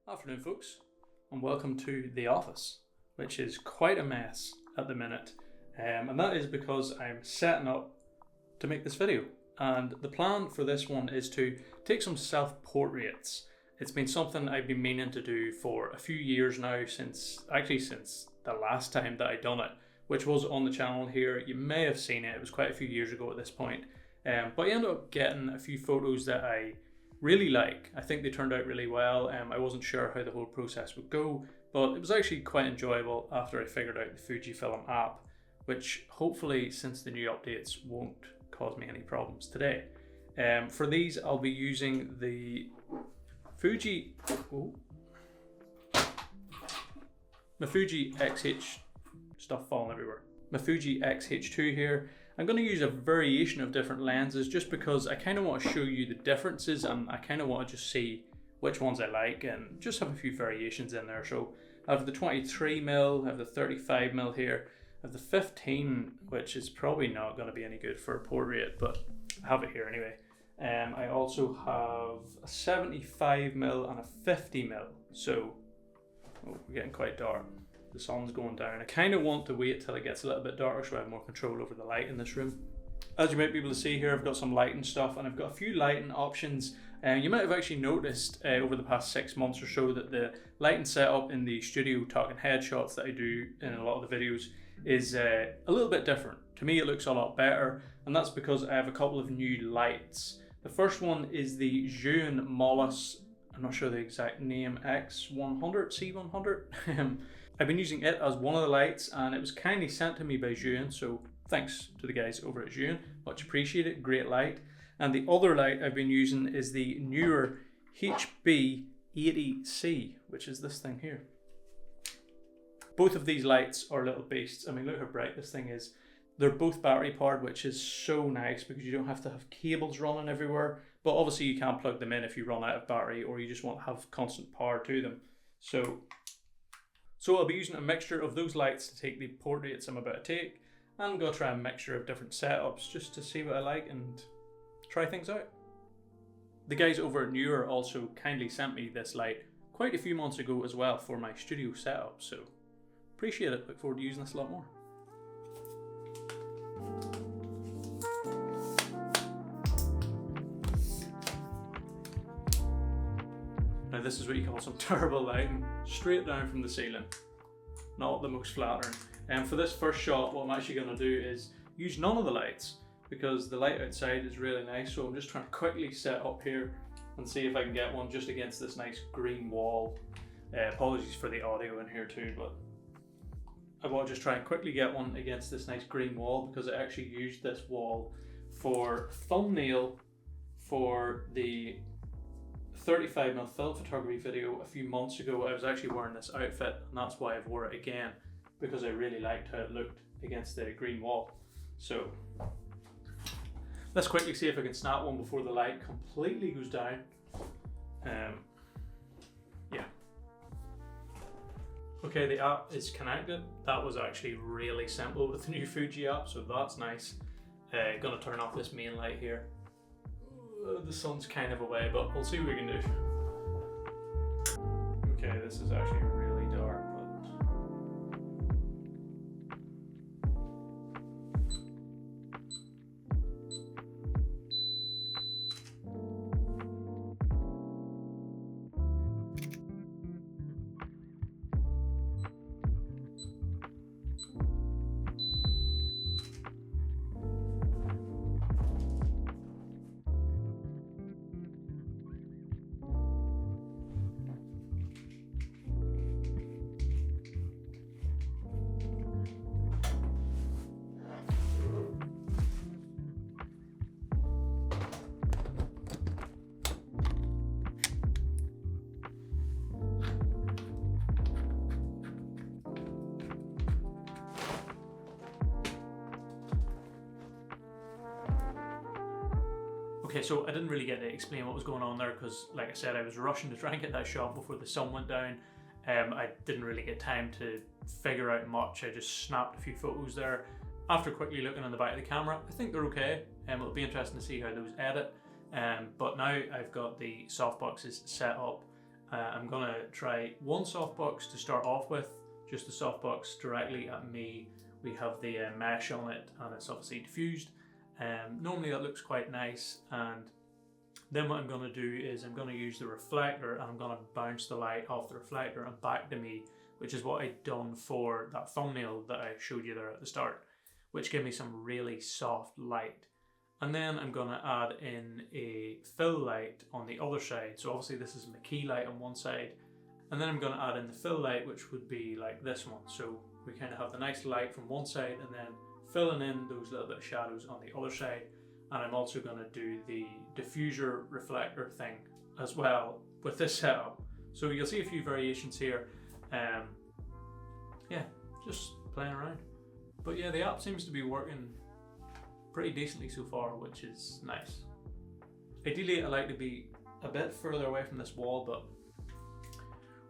Afternoon folks, and welcome to the office, which is quite a mess at the minute, and that is because I'm setting up to make this video. And the plan for this one is to take some self-portraits. It's been something I've been meaning to do for a few years now, since the last time that I done it, which was on the channel here. You may have seen it, it was quite a few years ago at this point, but I ended up getting a few photos that I really like. I think they turned out really well. I wasn't sure how the whole process would go, but it was actually quite enjoyable after I figured out the Fujifilm app, which hopefully, since the new updates, won't cause me any problems today. For these, I'll be using the Fuji X-H stuff falling everywhere. My Fuji X-H2 here. I'm going to use a variation of different lenses just because I kind of want to show you the differences, and I kind of want to just see which ones I like and just have a few variations in there. So I have the 23mm, I have the 35mm here, I have the 15, which is probably not going to be any good for a portrait, but I have it here anyway. I also have a 75mm and a 50mm, so we're getting quite dark. The sun's going down. I kind of want to wait till it gets a little bit darker so I have more control over the light in this room. As you might be able to see here, I've got some lighting stuff, and I've got a few lighting options. You might have actually noticed over the past 6 months or so that the lighting setup in the studio talking headshots that I do in a lot of the videos is a little bit different. To me, it looks a lot better, and that's because I have a couple of new lights. The first one is the Zhiyun Mollis, I'm not sure the exact name, X100, C100. I've been using it as one of the lights, and it was kindly sent to me by Zhiyun, so thanks to the guys over at Zhiyun, much appreciated, great light. And the other light I've been using is the newer HB80C, which is this thing here. Both of these lights are little beasts. I mean, look how bright this thing is. They're both battery powered, which is so nice because you don't have to have cables running everywhere, but obviously you can't plug them in if you run out of battery or you just want to have constant power to them. So I'll be using a mixture of those lights to take the portraits I'm about to take, and I'm going to try a mixture of different setups just to see what I like and try things out. The guys over at Newer also kindly sent me this light quite a few months ago as well for my studio setup, so appreciate it, look forward to using this a lot more. Now this is what you call some terrible lighting, straight down from the ceiling. Not the most flattering. And for this first shot, what I'm actually going to do is use none of the lights because the light outside is really nice, so I'm just trying to quickly set up here and see if I can get one just against this nice green wall. Apologies for the audio in here too, but I want to just try and quickly get one against this nice green wall because I actually used this wall for thumbnail for the 35mm film photography video a few months ago. I was actually wearing this outfit, and that's why I've wore it again, because I really liked how it looked against the green wall. So let's quickly see if I can snap one before the light completely goes down. Yeah. Okay, the app is connected. That was actually really simple with the new Fuji app, so that's nice. Gonna turn off this main light here. The sun's kind of away, but we'll see what we can do. Okay, this is actually really dark, but okay, so I didn't really get to explain what was going on there because, like I said, I was rushing to try and get that shot before the sun went down. I didn't really get time to figure out much. I just snapped a few photos there. After quickly looking on the back of the camera, I think they're okay. It'll be interesting to see how those edit. But now I've got the softboxes set up I'm gonna try one softbox to start off with, just the softbox directly at me. We have the mesh on it and it's obviously diffused. Normally that looks quite nice, and then what I'm going to do is I'm going to use the reflector and I'm going to bounce the light off the reflector and back to me, which is what I'd done for that thumbnail that I showed you there at the start, which gave me some really soft light. And then I'm going to add in a fill light on the other side. So obviously this is my key light on one side, and then I'm going to add in the fill light, which would be like this one. So we kind of have the nice light from one side and then filling in those little bit of shadows on the other side. And I'm also going to do the diffuser reflector thing as well with this setup. So you'll see a few variations here. Yeah, just playing around. But yeah, the app seems to be working pretty decently so far, which is nice. Ideally, I like to be a bit further away from this wall, but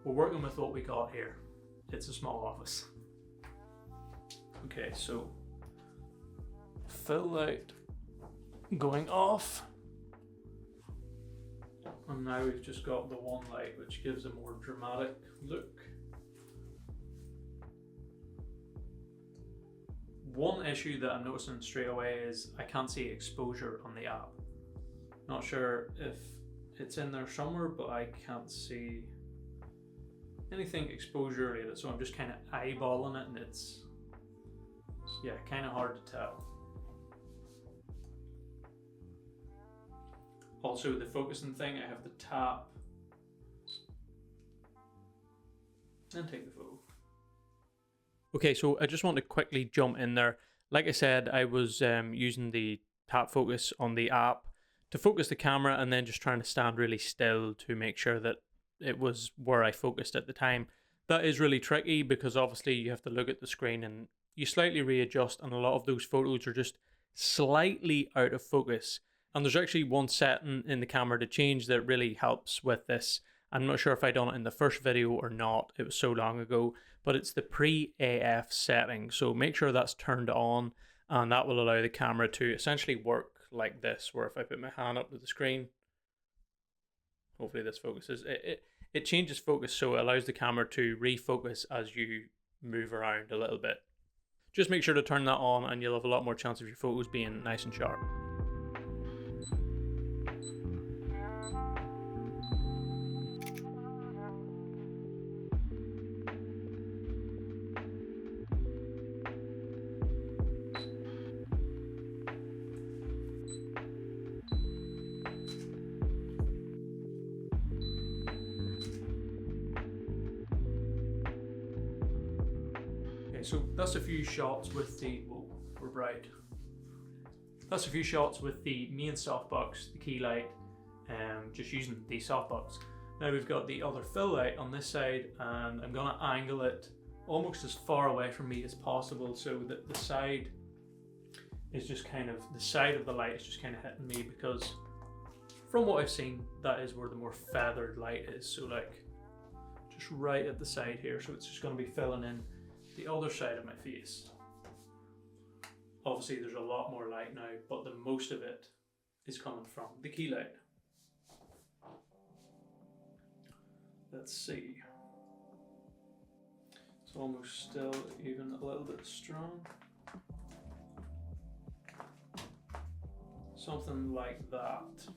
we're working with what we got here. It's a small office. Okay, so fill light going off, and now we've just got the one light, which gives a more dramatic look. One issue that I'm noticing straight away is I can't see exposure on the app. Not sure if it's in there somewhere, but I can't see anything exposure related, so I'm just kind of eyeballing it, and it's, yeah, kind of hard to tell. Also, the focusing thing, I have the tap and take the photo. Okay, so I just want to quickly jump in there. Like I said, I was using the tap focus on the app to focus the camera, and then just trying to stand really still to make sure that it was where I focused at the time. That is really tricky because obviously you have to look at the screen and you slightly readjust, and a lot of those photos are just slightly out of focus. And there's actually one setting in the camera to change that really helps with this. I'm not sure if I done it in the first video or not, it was so long ago, but it's the pre-AF setting. So make sure that's turned on, and that will allow the camera to essentially work like this, where if I put my hand up to the screen, hopefully this focuses, it changes focus, so it allows the camera to refocus as you move around a little bit. Just make sure to turn that on and you'll have a lot more chance of your photos being nice and sharp. So that's a few shots with the, whoa, we're bright. That's a few shots with the main softbox, the key light, just using the softbox. Now we've got the other fill light on this side, and I'm gonna angle it almost as far away from me as possible so that the side is just kind of, the side of the light is just kind of hitting me, because from what I've seen, that is where the more feathered light is. So like just right at the side here. So it's just gonna be filling in the other side of my face. Obviously there's a lot more light now, but the most of it is coming from the key light. Let's see. It's almost still even a little bit strong. Something like that.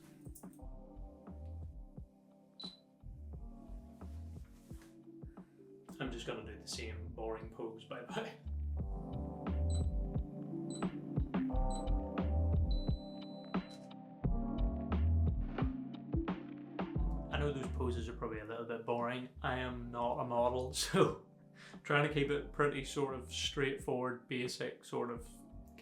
I'm just going to do the same boring pose, by the way. I know those poses are probably a little bit boring. I am not a model, so trying to keep it pretty sort of straightforward, basic, sort of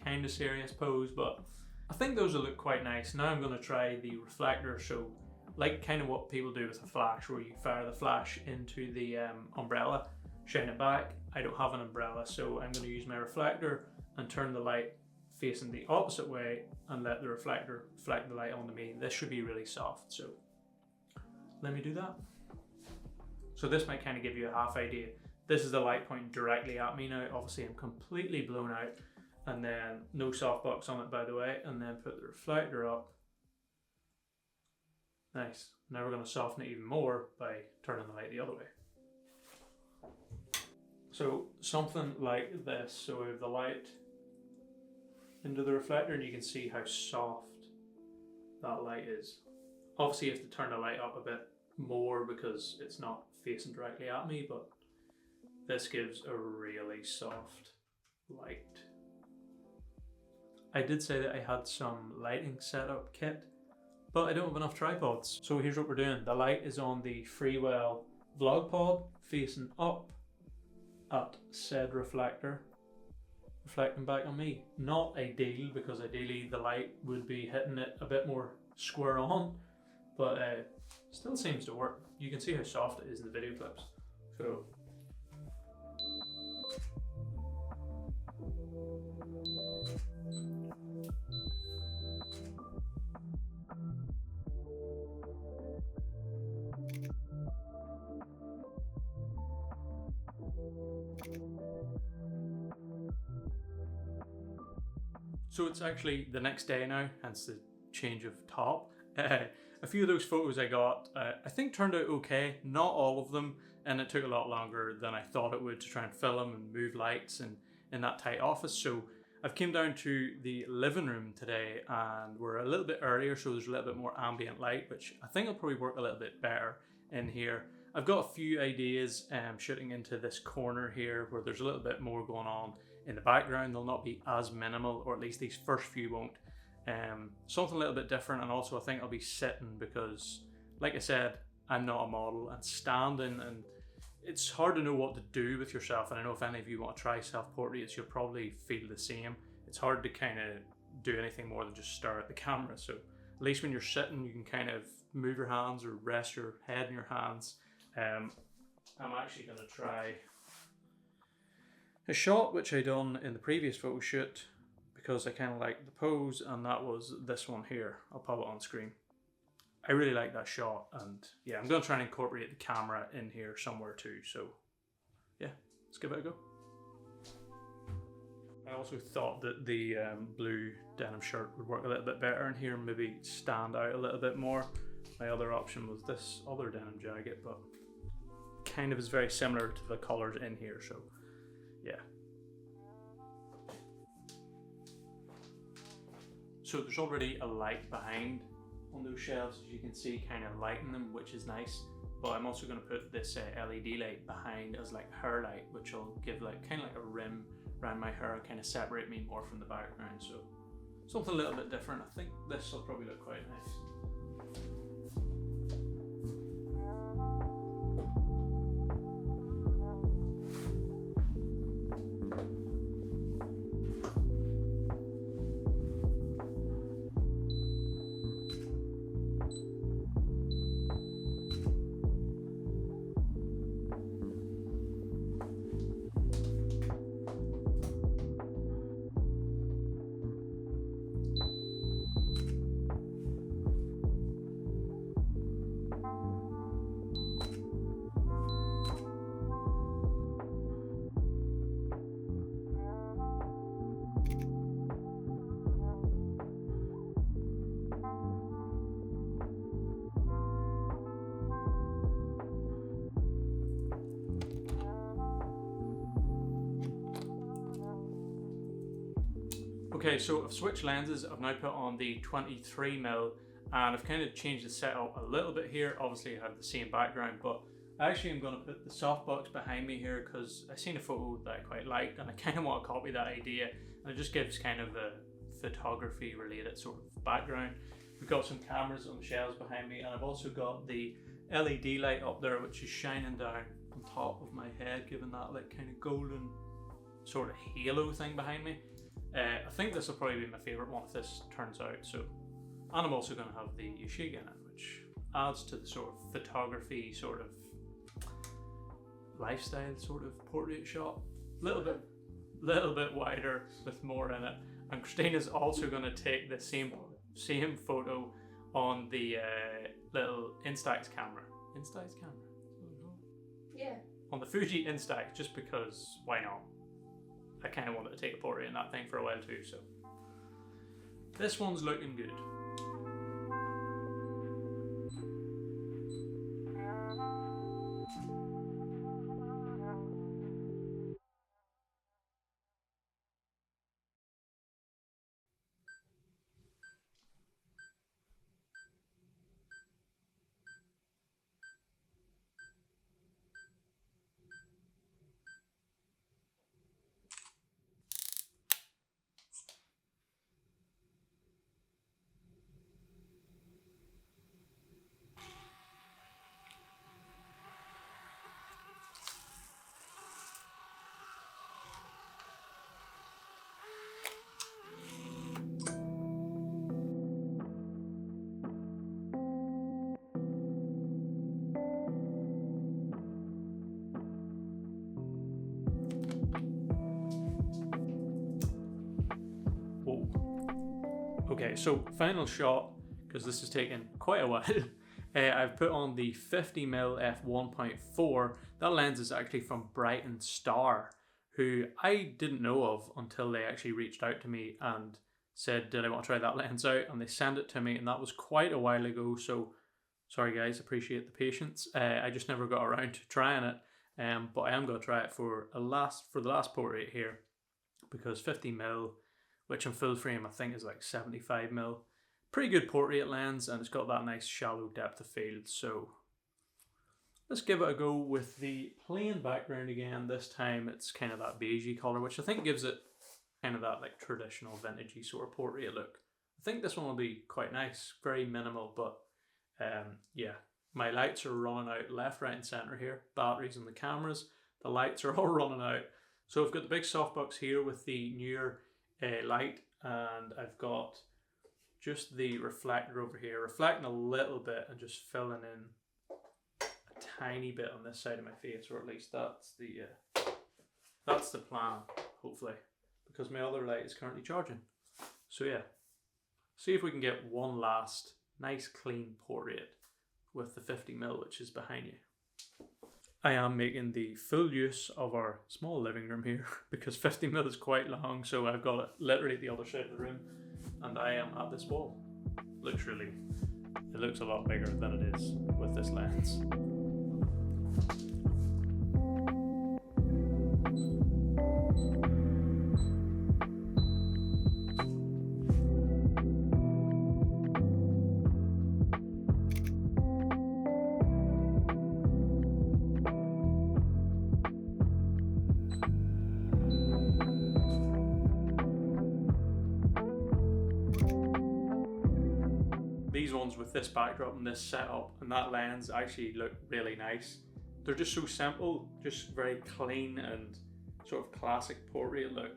kind of serious pose, but I think those will look quite nice. Now I'm going to try the reflector, so like kind of what people do with a flash, where you fire the flash into the umbrella, shine it back. I don't have an umbrella, so I'm going to use my reflector and turn the light facing the opposite way and let the reflector reflect the light onto me. This should be really soft, so let me do that. So this might kind of give you a half idea. This is the light pointing directly at me now. Obviously I'm completely blown out, and then no softbox on it, by the way, and then put the reflector up. Nice. Now we're going to soften it even more by turning the light the other way. So something like this. So we have the light into the reflector and you can see how soft that light is. Obviously you have to turn the light up a bit more because it's not facing directly at me, but this gives a really soft light. I did say that I had some lighting setup kit, but I don't have enough tripods. So here's what we're doing. The light is on the Freewell vlog pod facing up at said reflector, reflecting back on me. Not ideal because ideally the light would be hitting it a bit more square on, but still seems to work. You can see how soft it is in the video clips. So it's actually the next day now, hence the change of top. A few of those photos I got, I think turned out okay, not all of them, and it took a lot longer than I thought it would to try and film and move lights and in that tight office. So I've came down to the living room today and we're a little bit earlier, so there's a little bit more ambient light, which I think will probably work a little bit better in here. I've got a few ideas shooting into this corner here where there's a little bit more going on in the background. They'll not be as minimal, or at least these first few won't. Something a little bit different, and also I think I'll be sitting because, like I said, I'm not a model, and standing, and it's hard to know what to do with yourself, and I know if any of you want to try self-portraits, you'll probably feel the same. It's hard to kind of do anything more than just stare at the camera, so at least when you're sitting you can kind of move your hands or rest your head in your hands. I'm actually going to try a shot which I done in the previous photo shoot because I kind of like the pose, and that was this one here. I'll pop it on screen. I really like that shot, and yeah, I'm going to try and incorporate the camera in here somewhere too, so yeah, let's give it a go. I also thought that the blue denim shirt would work a little bit better in here, maybe stand out a little bit more. My other option was this other denim jacket, but kind of is very similar to the colours in here, so yeah. So there's already a light behind on those shelves, as you can see, kind of lighting them, which is nice. But I'm also going to put this LED light behind as like hair light, which will give like kind of like a rim around my hair and kind of separate me more from the background. So something a little bit different. I think this will probably look quite nice. Okay, so I've switched lenses. I've now put on the 23mm and I've kind of changed the setup a little bit here. Obviously I have the same background, but actually I'm going to put the softbox behind me here because I seen a photo that I quite liked and I kind of want to copy that idea, and it just gives kind of a photography related sort of background. We've got some cameras on the shelves behind me, and I've also got the LED light up there which is shining down on top of my head, giving that like kind of golden sort of halo thing behind me. I think this will probably be my favourite one if this turns out. So, and I'm also going to have the Yashiga in it, which adds to the sort of photography, sort of lifestyle sort of portrait shot. Little bit wider with more in it. And Christina's also going to take the same photo on the little Instax camera. Instax camera? Yeah. On the Fuji Instax, just because why not? I kind of wanted to take a portrait in that thing for a while too, so this one's looking good. Okay, so final shot, because this has taken quite a while. I've put on the 50mm f1.4. That lens is actually from Brightin Start, who I didn't know of until they actually reached out to me and said, did I want to try that lens out? And they sent it to me, and that was quite a while ago. So sorry guys, appreciate the patience. I just never got around to trying it, but I am going to try it for the last portrait here, because 50mm, which in full frame I think is like 75mm. Pretty good portrait lens, and it's got that nice shallow depth of field. So let's give it a go with the plain background again. This time it's kind of that beigey colour, which I think gives it kind of that like traditional vintagey sort of portrait look. I think this one will be quite nice, very minimal, but yeah, my lights are running out left, right and centre here. Batteries on the cameras, the lights are all running out. So I've got the big softbox here with the newer light, and I've got just the reflector over here, reflecting a little bit and just filling in a tiny bit on this side of my face, or at least that's the plan, hopefully, because my other light is currently charging. So yeah, see if we can get one last nice clean portrait with the 50mm, which is behind you. I am making the full use of our small living room here because 50mm is quite long, so I've got it literally at the other side of the room, and I am at this wall. It looks a lot bigger than it is with this lens. These ones with this backdrop and this setup and that lens actually look really nice. They're just so simple, just very clean and sort of classic portrait look.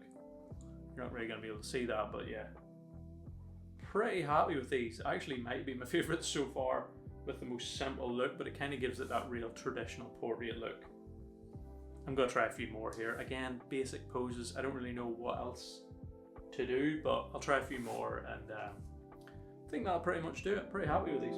You're not really going to be able to see that, but yeah. Pretty happy with these. Actually might be my favourite so far, with the most simple look, but it kind of gives it that real traditional portrait look. I'm going to try a few more here. Again, basic poses. I don't really know what else to do, but I'll try a few more, and I think that'll pretty much do it. Pretty happy with these.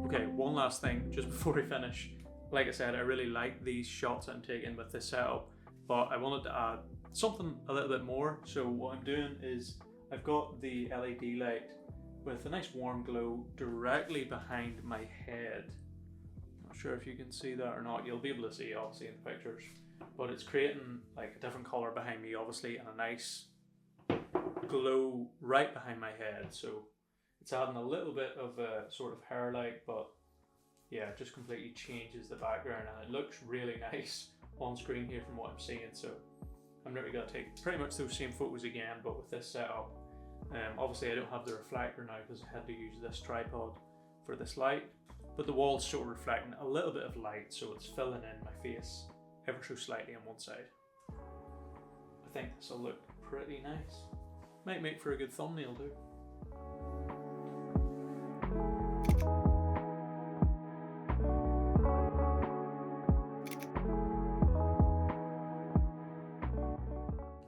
Okay, one last thing just before we finish. Like I said, I really like these shots I'm taking with this setup, but I wanted to add something a little bit more. So what I'm doing is I've got the LED light with a nice warm glow directly behind my head. Sure if you can see that or not. You'll be able to see it obviously in the pictures, but it's creating like a different color behind me obviously, and a nice glow right behind my head. So it's adding a little bit of a sort of hair light, but yeah, it just completely changes the background, and it looks really nice on screen here from what I'm seeing. So I'm literally going to take pretty much those same photos again, but with this setup. Obviously I don't have the reflector now because I had to use this tripod for this light, but the wall's sort of reflecting a little bit of light, so it's filling in my face ever so slightly on one side. I think this will look pretty nice. Might make for a good thumbnail too.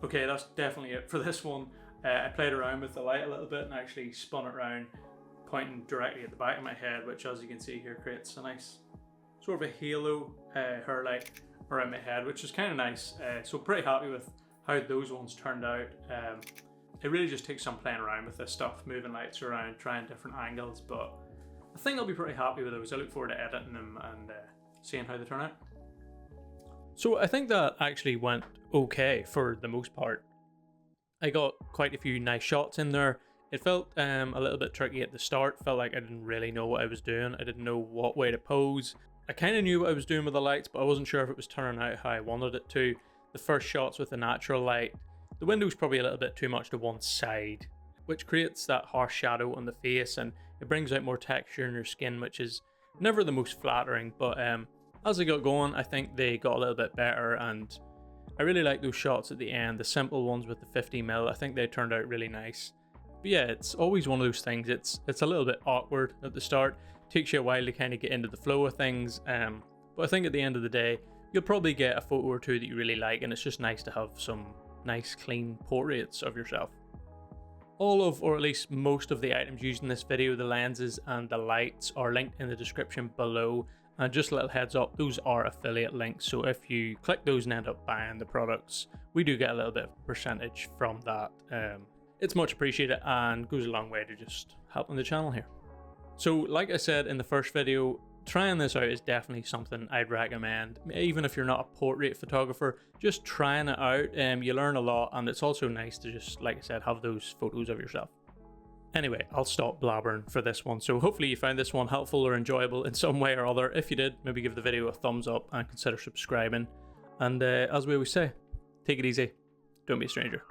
Okay, that's definitely it for this one. I played around with the light a little bit and actually spun it around, pointing directly at the back of my head, which as you can see here creates a nice sort of a halo hair light around my head, which is kind of nice. So pretty happy with how those ones turned out. It really just takes some playing around with this stuff, moving lights around, trying different angles, but I think I'll be pretty happy with those. I look forward to editing them and seeing how they turn out. So I think that actually went okay for the most part. I got quite a few nice shots in there. It felt a little bit tricky at the start. Felt like I didn't really know what I was doing. I didn't know what way to pose. I kind of knew what I was doing with the lights, but I wasn't sure if it was turning out how I wanted it to. The first shots with the natural light, the window's probably a little bit too much to one side, which creates that harsh shadow on the face, and it brings out more texture in your skin, which is never the most flattering. But as I got going, I think they got a little bit better, and I really like those shots at the end, the simple ones with the 50mm. I think they turned out really nice. But yeah, it's always one of those things. It's a little bit awkward at the start. It Takes you a while to kind of get into the flow of things, but I think at the end of the day, you'll probably get a photo or two that you really like, and it's just nice to have some nice clean portraits of yourself. All of, or at least most of the items used in this video, the lenses and the lights, are linked in the description below. And just a little heads up, those are affiliate links, so if you click those and end up buying the products, we do get a little bit of percentage from that. It's much appreciated and goes a long way to just helping the channel here. So like I said in the first video, trying this out is definitely something I'd recommend. Even if you're not a portrait photographer, just trying it out, you learn a lot, and it's also nice to just, like I said, have those photos of yourself. Anyway, I'll stop blabbering for this one. So hopefully you found this one helpful or enjoyable in some way or other. If you did, maybe give the video a thumbs up and consider subscribing. And as we always say, take it easy, don't be a stranger.